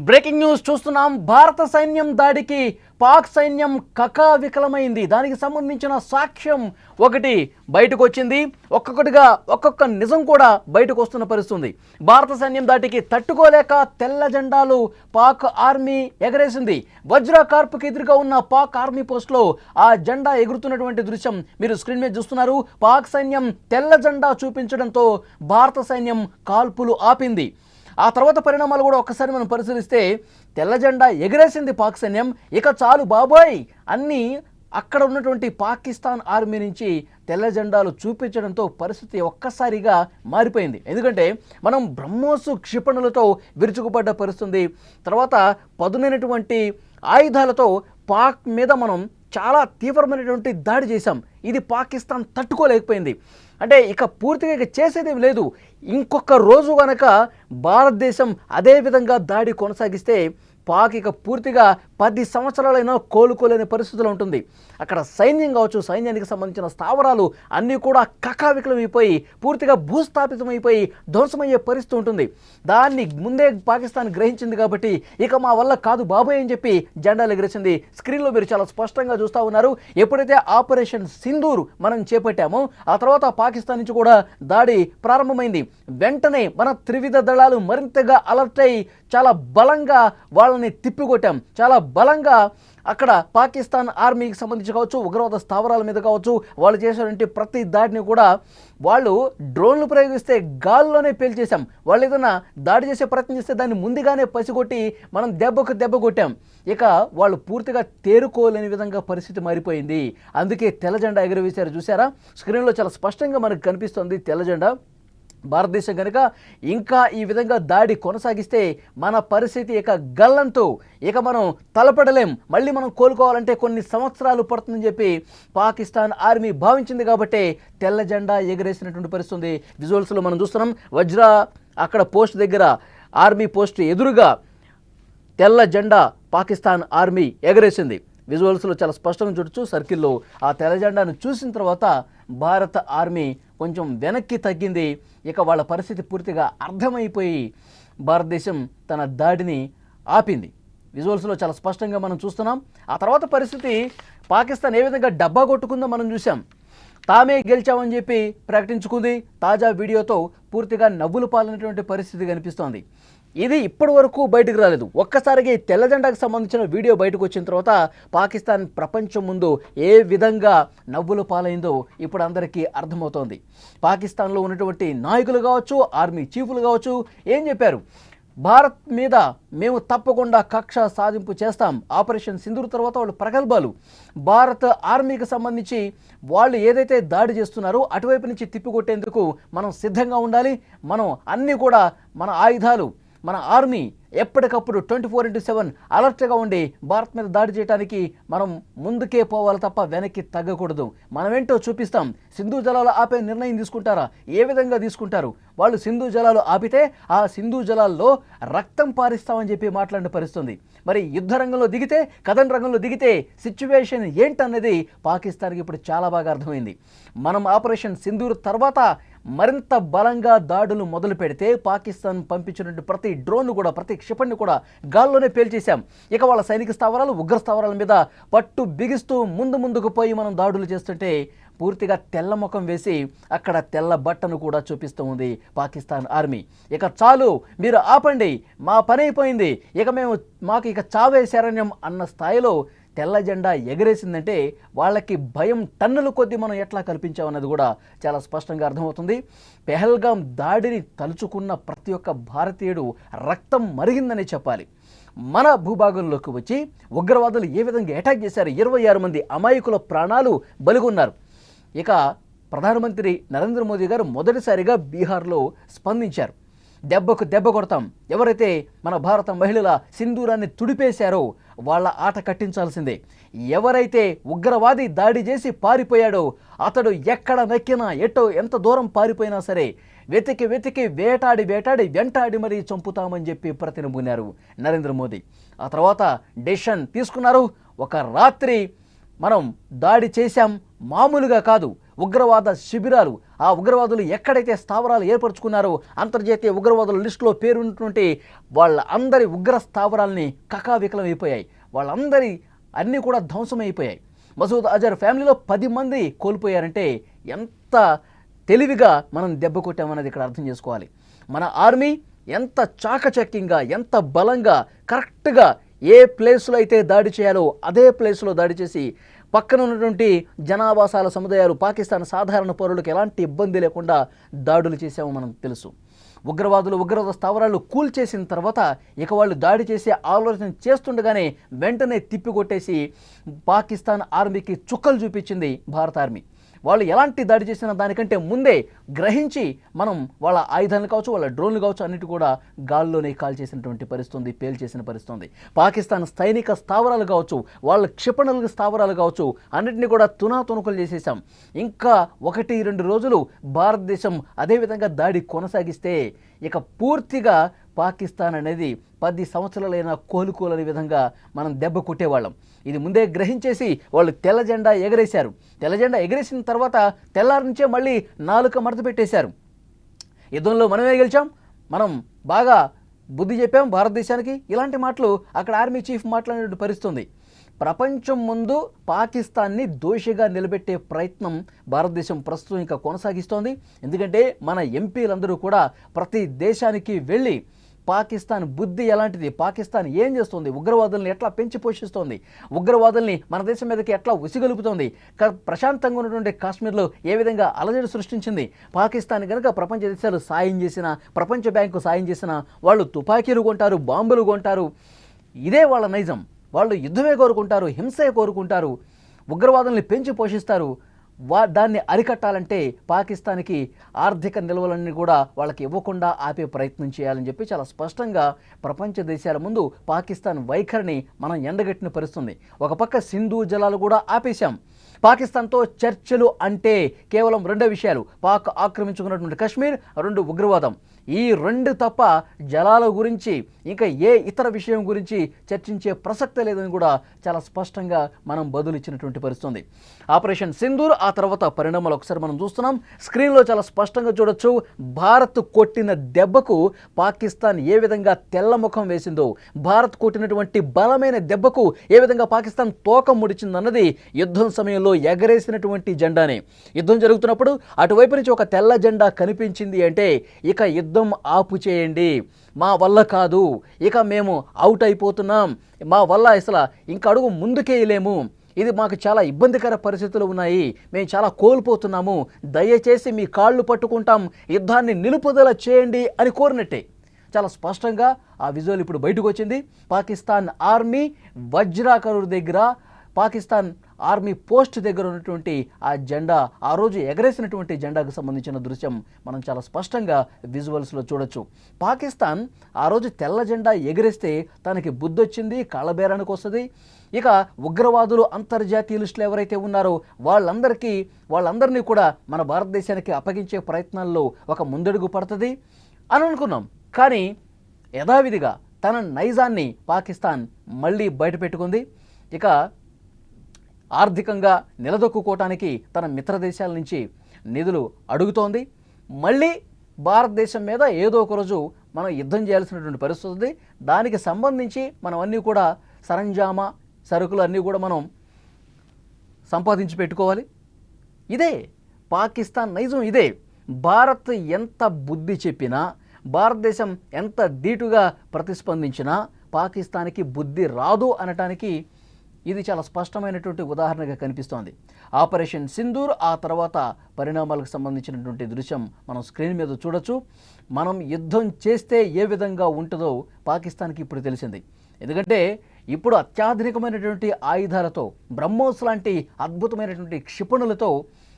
Breaking news చూస్తున్నాం. భారత సైన్యం దాడికి పాక్ సైన్యం కకావికలమైంది. దానికి సంబంధించిన సాక్ష్యం ఒకటి బయటకు వచ్చింది. ఒక్కొక్కటిగా ఒక్కొక్క నిజం కూడా బయటకు వస్తున్న పరిస్థితుంది. భారత సైన్యం దాడికి తట్టుకోలేక తెల్ల జెండాలు పాక్ ఆర్మీ ఎగరేసింది. వజ్రా కార్పుకి ఎదురుగా ఉన్న పాక్ ఆర్మీ పోస్ట్లో ఆ జెండా ఎగురుతున్నటువంటి దృశ్యం మీరు స్క్రీన్ మీద చూస్తున్నారు. పాక్ సైన్యం తెల్ల జెండా చూపించడంతో భారత సైన్యం కాల్పులు ఆపింది. ఆ తర్వాత పరిణామాలు కూడా ఒక్కసారి మనం పరిశీలిస్తే తెల్ల జెండా ఎగరేసింది పాక్ సైన్యం. ఇక చాలు బాబోయ్ అన్నీ అక్కడ ఉన్నటువంటి పాకిస్తాన్ ఆర్మీ నుంచి తెల్ల జెండాలు చూపించడంతో పరిస్థితి ఒక్కసారిగా మారిపోయింది. ఎందుకంటే మనం బ్రహ్మోస్ క్షిపణులతో విరుచుకుపడ్డ పరిస్థితుంది. తర్వాత పదునైనటువంటి ఆయుధాలతో పాక్ మీద మనం చాలా తీవ్రమైనటువంటి దాడి చేశాం. ఇది పాకిస్తాన్ తట్టుకోలేకపోయింది. అంటే ఇక పూర్తిగా ఇక చేసేదేమి లేదు. ఇంకొక రోజు కనుక భారతదేశం అదే విధంగా దాడి కొనసాగిస్తే పాక్ ఇక పూర్తిగా 10 సంవత్సరాలైనా కోలుకోలేని పరిస్థితులు ఉంటుంది. అక్కడ సైన్యం కావచ్చు, సైన్యానికి సంబంధించిన స్థావరాలు అన్నీ కూడా కకావికలమైపోయి పూర్తిగా భూస్థాపితమైపోయి ధ్వంసమయ్యే పరిస్థితి ఉంటుంది. దాన్ని ముందే పాకిస్తాన్ గ్రహించింది కాబట్టి ఇక మా వల్ల కాదు బాబోయ్ అని చెప్పి జెండాలు ఎగిరేసింది. స్క్రీన్లో మీరు చాలా స్పష్టంగా చూస్తూ ఉన్నారు. ఎప్పుడైతే ఆపరేషన్ సింధూర్ మనం చేపట్టామో ఆ తర్వాత పాకిస్తాన్ నుంచి కూడా దాడి ప్రారంభమైంది. వెంటనే మన త్రివిధ దళాలు మరింతగా అలర్ట్ అయి చాలా బలంగా వాళ్ళని తిప్పికొట్టాం. చాలా బలంగా అక్కడ పాకిస్తాన్ ఆర్మీకి సంబంధించి కావచ్చు, ఉగ్రవాద స్థావరాల మీద కావచ్చు, వాళ్ళు చేసినటువంటి ప్రతి దాడిని కూడా వాళ్ళు డ్రోన్లు ప్రయోగిస్తే గాల్లోనే పేల్చేశాం. వాళ్ళు ఏదైనా దాడి చేసే ప్రయత్నం చేస్తే దాన్ని ముందుగానే పసిగొట్టి మనం దెబ్బ కొట్టాం. ఇక వాళ్ళు పూర్తిగా తేరుకోలేని విధంగా పరిస్థితి మారిపోయింది. అందుకే తెల్ల జెండా ఎగురవేశారు. చూసారా, స్క్రీన్లో చాలా స్పష్టంగా మనకు కనిపిస్తుంది తెల్ల జెండా. భారతదేశం కనుక ఇంకా ఈ విధంగా దాడి కొనసాగిస్తే మన పరిస్థితి ఇక గల్లంతో, ఇక మనం తలపడలేం. మళ్ళీ మనం కోలుకోవాలంటే కొన్ని సంవత్సరాలు పడుతుందని చెప్పి పాకిస్తాన్ ఆర్మీ భావించింది కాబట్టి తెల్ల జెండా ఎగరేసినటువంటి పరిస్థితి విజువల్స్లో మనం చూస్తున్నాం. వజ్రా అక్కడ పోస్ట్ దగ్గర ఆర్మీ పోస్ట్ ఎదురుగా తెల్ల జెండా పాకిస్తాన్ ఆర్మీ ఎగరేసింది. విజువల్స్లో చాలా స్పష్టంగా చూడొచ్చు. సర్కిల్లో ఆ తెల్ల జెండాను చూసిన తర్వాత భారత ఆర్మీ కొంచెం వెనక్కి తగ్గింది. ఇక వాళ్ళ పరిస్థితి పూర్తిగా అర్థమైపోయి భారతదేశం తన దాడిని ఆపింది. విజువల్స్లో చాలా స్పష్టంగా మనం చూస్తున్నాం. ఆ తర్వాత పరిస్థితి పాకిస్తాన్ ఏ విధంగా డబ్బా కొట్టుకుందో మనం చూసాం. తామే గెలిచామని చెప్పి ప్రకటించుకుంది. తాజా వీడియోతో పూర్తిగా నవ్వులు పాలైనటువంటి పరిస్థితి కనిపిస్తోంది. ఇది ఇప్పటి వరకు బయటకు రాలేదు. ఒక్కసారిగా ఈ తెల్ల జెండాకు సంబంధించిన వీడియో బయటకు వచ్చిన తర్వాత పాకిస్తాన్ ప్రపంచం ముందు ఏ విధంగా నవ్వులు పాలైందో ఇప్పుడు అందరికీ అర్థమవుతోంది. పాకిస్తాన్లో ఉన్నటువంటి నాయకులు కావచ్చు, ఆర్మీ చీఫ్లు కావచ్చు ఏం చెప్పారు? భారత్ మీద మేము తప్పకుండా కక్ష సాధింపు చేస్తాం. ఆపరేషన్ సింధూర్ తర్వాత వాళ్ళు ప్రగల్భాలు. భారత ఆర్మీకి సంబంధించి వాళ్ళు ఏదైతే దాడి చేస్తున్నారో అటువైపు నుంచి తిప్పికొట్టేందుకు మనం సిద్ధంగా ఉండాలి. మనం అన్నీ కూడా మన ఆయుధాలు, మన ఆర్మీ ఎప్పటికప్పుడు 24/7 అలర్ట్గా ఉండి భారత్ మీద దాడి చేయడానికి మనం ముందుకే పోవాలి తప్ప వెనక్కి తగ్గకూడదు. మనమేంటో చూపిస్తాం. సింధు జలాలు ఆపే నిర్ణయం తీసుకుంటారా? ఏ విధంగా తీసుకుంటారు? వాళ్ళు సింధు జలాలు ఆపితే ఆ సింధు జలాల్లో రక్తం పారిస్తామని చెప్పి మాట్లాడిన పరిస్థితుంది. మరి యుద్ధ రంగంలో దిగితే, కథన రంగంలో దిగితే సిచ్యువేషన్ ఏంటన్నది పాకిస్తాన్కి ఇప్పుడు చాలా బాగా అర్థమైంది. మనం ఆపరేషన్ సింధూర్ తర్వాత మరింత బలంగా దాడులు మొదలు పెడితే పాకిస్తాన్ పంపించినటువంటి ప్రతి డ్రోన్ కూడా, ప్రతి క్షిపణిని కూడా గాల్లోనే పేల్చేశాం. ఇక వాళ్ళ సైనిక స్థావరాలు, ఉగ్ర స్థావరాల మీద పట్టు బిగిస్తూ ముందుకు పోయి మనం దాడులు చేస్తుంటే పూర్తిగా తెల్ల ముఖం వేసి అక్కడ తెల్ల బట్టను కూడా చూపిస్తూ ఉంది పాకిస్తాన్ ఆర్మీ. ఇక చాలు, మీరు ఆపండి, మా పని అయిపోయింది, ఇక మాకు ఇక చావే శరణ్యం అన్న స్థాయిలో తెల్ల జెండా ఎగరేసిందంటే వాళ్ళకి భయం టన్నుల కొద్దీ మనం ఎట్లా కల్పించామన్నది కూడా చాలా స్పష్టంగా అర్థమవుతుంది. పెహల్గాం దాడిని తలుచుకున్న ప్రతి ఒక్క భారతీయుడు రక్తం మరిగిందని చెప్పాలి. మన భూభాగంలోకి వచ్చి ఉగ్రవాదులు ఏ విధంగా అటాక్ చేశారు. 26 మంది అమాయకుల ప్రాణాలు బలిగొన్నారు. ఇక ప్రధానమంత్రి నరేంద్ర మోదీ గారు మొదటిసారిగా బీహార్లో స్పందించారు. దెబ్బకు దెబ్బ కొడతాం, ఎవరైతే మన భారత మహిళల సింధూరాన్ని తుడిపేశారో వాళ్ళ ఆట కట్టించాల్సిందే. ఎవరైతే ఉగ్రవాది దాడి చేసి పారిపోయాడో అతడు ఎక్కడ నక్కినా, ఎంత దూరం పారిపోయినా సరే వెతికి వెంటాడి మరీ చంపుతామని చెప్పి ప్రతినబూనారు నరేంద్ర మోదీ. ఆ తర్వాత డెసిషన్ తీసుకున్నారు. ఒక రాత్రి మనం దాడి చేశాం, మామూలుగా కాదు, ఉగ్రవాద శిబిరాలు, ఆ ఉగ్రవాదులు ఎక్కడైతే స్థావరాలు ఏర్పరచుకున్నారో అంతర్జాతీయ ఉగ్రవాదుల లిస్టులో పేరున్నటువంటి వాళ్ళందరి ఉగ్ర స్థావరాలని కకావికలమైపోయాయి. వాళ్ళందరి అన్నీ కూడా ధ్వంసమైపోయాయి. మసూద్ అజర్ ఫ్యామిలీలో 10 మంది కోల్పోయారంటే ఎంత తెలివిగా మనం దెబ్బ కొట్టామన్నది ఇక్కడ అర్థం చేసుకోవాలి. మన ఆర్మీ ఎంత చాకచక్యంగా, ఎంత బలంగా, కరెక్ట్గా ఏ ప్లేస్లో అయితే దాడి చేయాలో అదే ప్లేస్లో దాడి చేసి పక్కన ఉన్నటువంటి జనావాసాల సముదాయాలు, పాకిస్తాన్ సాధారణ పౌరులకు ఎలాంటి ఇబ్బంది లేకుండా దాడులు చేసామో మనకు తెలుసు. ఉగ్రవాద స్థావరాలు కూల్చేసిన తర్వాత ఇక వాళ్ళు దాడి చేసే ఆలోచన చేస్తుండగానే వెంటనే తిప్పికొట్టేసి పాకిస్తాన్ ఆర్మీకి చుక్కలు చూపించింది భారత ఆర్మీ. వాళ్ళు ఎలాంటి దాడి చేసినా దానికంటే ముందే గ్రహించి మనం వాళ్ళ ఆయుధాలను కావచ్చు, వాళ్ళ డ్రోన్లు కావచ్చు అన్నిటి కూడా గాల్లోనే కాల్ చేసినటువంటి పరిస్థితి, పేల్చేసిన పరిస్థితి. పాకిస్తాన్ సైనిక స్థావరాలు కావచ్చు, వాళ్ళ క్షిపణుల స్థావరాలు కావచ్చు, అన్నింటినీ కూడా తునాతునకలు చేసేసాం. ఇంకా 1-2 రోజులు భారతదేశం అదేవిధంగా దాడి కొనసాగిస్తే ఇక పూర్తిగా పాకిస్తాన్ అనేది 10 సంవత్సరాలైనా కోలుకోలేని విధంగా మనం దెబ్బ కొట్టేవాళ్ళం. ఇది ముందే గ్రహించేసి వాళ్ళు తెల్ల జెండా ఎగరేశారు. తెల్ల జెండా ఎగరేసిన తర్వాత తెల్లారి నుంచే మళ్ళీ నాలుక మడత పెట్టేశారు. యుద్ధంలో మనమే గెలిచాం, మనం బాగా బుద్ధి చెప్పాం భారతదేశానికి, ఇలాంటి మాటలు అక్కడ ఆర్మీ చీఫ్ మాట్లాడే పరిస్థితుంది. ప్రపంచం ముందు పాకిస్తాన్ని దోషిగా నిలబెట్టే ప్రయత్నం భారతదేశం ప్రస్తుతం ఇంకా కొనసాగిస్తోంది. ఎందుకంటే మన ఎంపీలందరూ కూడా ప్రతి దేశానికి వెళ్ళి పాకిస్తాన్ బుద్ధి ఎలాంటిది, పాకిస్తాన్ ఏం చేస్తుంది, ఉగ్రవాదుల్ని ఎట్లా పెంచి పోషిస్తోంది, ఉగ్రవాదుల్ని మన దేశం మీదకి ఎట్లా ఉసిగలుపుతోంది, ప్రశాంతంగా ఉన్నటువంటి కాశ్మీర్లో ఏ విధంగా అలజడి సృష్టించింది, పాకిస్తాన్ కనుక ప్రపంచ దేశాలు సాయం చేసినా, ప్రపంచ బ్యాంకు సాయం చేసినా వాళ్ళు తుపాకీలు కొంటారు, బాంబులు కొంటారు. ఇదే వాళ్ళ నైజం. వాళ్ళు యుద్ధమే కోరుకుంటారు, హింసే కోరుకుంటారు, ఉగ్రవాదుల్ని పెంచి పోషిస్తారు. దాన్ని అరికట్టాలంటే పాకిస్తాన్కి ఆర్థిక నిల్వలన్నీ కూడా వాళ్ళకి ఇవ్వకుండా ఆపే ప్రయత్నం చేయాలని చెప్పి చాలా స్పష్టంగా ప్రపంచ దేశాల ముందు పాకిస్తాన్ వైఖరిని మనం ఎండగట్టిన పరిస్థితుంది. ఒక పక్క సింధు జలాలు కూడా ఆపేశాం. పాకిస్తాన్తో చర్చలు అంటే కేవలం 2 విషయాలు: పాక్ ఆక్రమించుకున్నటువంటి కశ్మీర్, 2 ఉగ్రవాదం. ఈ 2 తప్ప జలాల గురించి ఇంకా ఏ ఇతర విషయం గురించి చర్చించే ప్రసక్తే లేదని కూడా చాలా స్పష్టంగా మనం బదులిచ్చినటువంటి పరిస్థితుంది. ఆపరేషన్ సింధూర్ ఆ తర్వాత పరిణామాలు ఒకసారి మనం చూస్తున్నాం. స్క్రీన్లో చాలా స్పష్టంగా చూడొచ్చు. భారత్ కొట్టిన దెబ్బకు పాకిస్తాన్ ఏ విధంగా తెల్లముఖం వేసిందో, భారత్ కొట్టినటువంటి బలమైన దెబ్బకు ఏ విధంగా పాకిస్తాన్ తోక ముడిచిందన్నది యుద్ధం సమయంలో ఎగరేసినటువంటి జెండానే. యుద్ధం జరుగుతున్నప్పుడు అటువైపు నుంచి ఒక తెల్ల జెండా కనిపించింది అంటే ఇక యుద్ధం ఆపు చేయండి, మా వల్ల కాదు, ఇక మేము అవుట్ అయిపోతున్నాం, మా వల్ల అసలు ఇంక అడుగు ముందుకేయలేము, ఇది మాకు చాలా ఇబ్బందికర పరిస్థితులు ఉన్నాయి, మేము చాలా కోల్పోతున్నాము, దయచేసి మీ కాళ్ళు పట్టుకుంటాం, యుద్ధాన్ని నిలుపుదల చేయండి అని కోరినట్టే. చాలా స్పష్టంగా ఆ విజువల్ ఇప్పుడు బయటకు వచ్చింది. పాకిస్తాన్ ఆర్మీ వజ్రాకరూర్ దగ్గర, పాకిస్తాన్ ఆర్మీ పోస్ట్ దగ్గర ఉన్నటువంటి ఆ జెండా, ఆ రోజు ఎగరేసినటువంటి జెండాకు సంబంధించిన దృశ్యం మనం చాలా స్పష్టంగా విజువల్స్లో చూడొచ్చు. పాకిస్తాన్ ఆ రోజు తెల్ల జెండా ఎగరేస్తే తనకి బుద్ధి వచ్చింది, కాళ్ళబేరానికి వస్తుంది. ఇక ఉగ్రవాదులు అంతర్జాతీయ లిస్టులు ఎవరైతే ఉన్నారో వాళ్ళందరినీ కూడా మన భారతదేశానికి అప్పగించే ప్రయత్నాల్లో ఒక ముందడుగు పడుతుంది అని అనుకున్నాం. కానీ యథావిధిగా తన నైజాన్ని పాకిస్తాన్ మళ్ళీ బయటపెట్టుకుంది. ఇక ఆర్థికంగా నిలదొక్కుకోవటానికి తన మిత్ర దేశాల నుంచి నిధులు అడుగుతోంది. మళ్ళీ భారతదేశం మీద ఏదో ఒక రోజు మనం యుద్ధం చేయాల్సినటువంటి పరిస్థితి ఉంది. దానికి సంబంధించి మనం అన్నీ కూడా సరంజామా సరుకులు అన్నీ కూడా మనం సంపాదించి పెట్టుకోవాలి. ఇదే పాకిస్తాన్ నైజం, ఇదే. భారత్ ఎంత బుద్ధి చెప్పినా, భారతదేశం ఎంత ధీటుగా ప్రతిస్పందించినా పాకిస్తాన్కి బుద్ధి రాదు అనటానికి ఇది చాలా స్పష్టమైనటువంటి ఉదాహరణగా కనిపిస్తోంది. ఆపరేషన్ సింధూర్ ఆ తర్వాత పరిణామాలకు సంబంధించినటువంటి దృశ్యం మనం స్క్రీన్ మీద చూడొచ్చు. మనం యుద్ధం చేస్తే ఏ విధంగా ఉంటుందో పాకిస్తాన్కి ఇప్పుడు తెలిసింది. ఎందుకంటే ఇప్పుడు అత్యాధునికమైనటువంటి ఆయుధాలతో, బ్రహ్మోస్ లాంటి అద్భుతమైనటువంటి క్షిపణులతో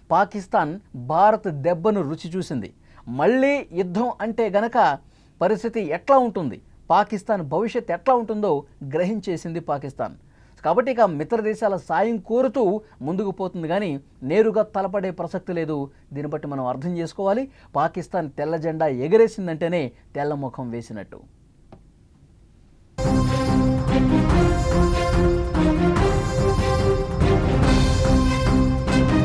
పాకిస్తాన్ భారత్ దెబ్బను రుచి చూసింది. మళ్ళీ యుద్ధం అంటే గనక పరిస్థితి ఎట్లా ఉంటుంది, పాకిస్తాన్ భవిష్యత్ ఎట్లా ఉంటుందో గ్రహించేసింది పాకిస్తాన్. కాబట్టి ఇక మిత్ర దేశాల సాయం కోరుతూ ముందుకు పోతుంది, కానీ నేరుగా తలపడే ప్రసక్తి లేదు. దీన్ని బట్టి మనం అర్థం చేసుకోవాలి, పాకిస్తాన్ తెల్ల జెండా ఎగరేసిందంటేనే తెల్ల ముఖం వేసినట్టు.